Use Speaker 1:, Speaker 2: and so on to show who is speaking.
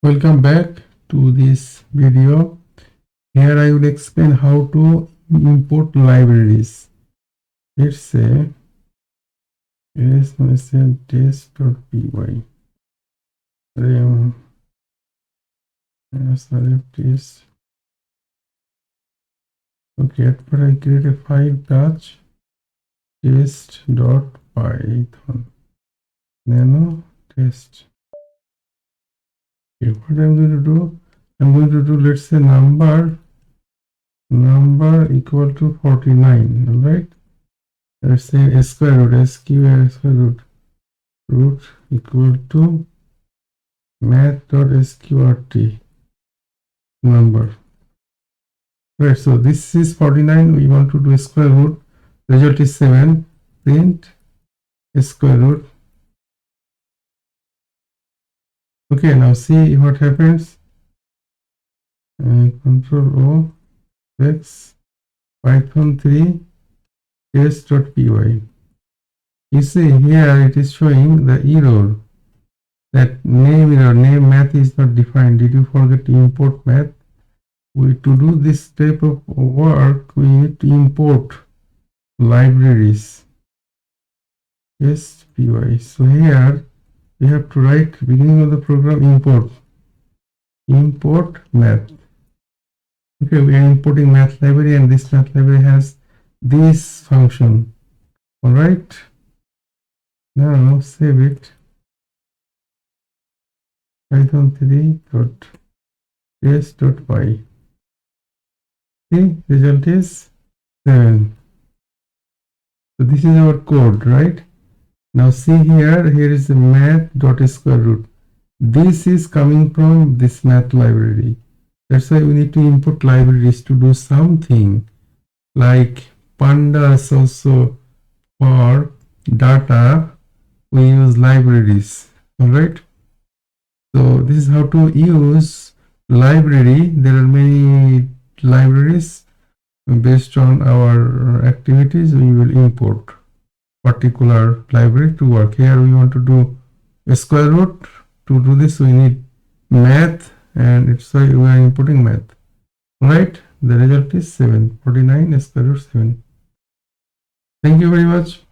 Speaker 1: Welcome back to this video. Here I will explain how to import libraries. Let's say test.py. Test. Okay, at first I create a file touch test.python nano test. Okay, what I'm going to do? I'm going to do, let's say, number equal to 49. All right. Let's say square root, square root equal to math.sqrt number. Right. So this is 49. We want to do square root. Result is 7. Print square root. Okay. Now see what happens. Control O. X Python 3 test.py. You see here it is showing the error that name math is not defined. Did you forget to import math? To do this type of work we need to import libraries test.py. So here we have to write beginning of the program import math. Okay, we are importing math library and this math library has this function. All right, now save it. Python 3.test.py. See, result is 7. So this is our code, right? Now see here is the math.square root. This is coming from this math library. That's why we need to import libraries to do something, like pandas also. For data we use libraries. All right, so this is how to use library. There are many libraries. Based on our activities we will import particular library to work. Here we want to do a square root. To do this we need math, and it's why we are importing math. Right, the result is 7. 49 square root 7. Thank you very much.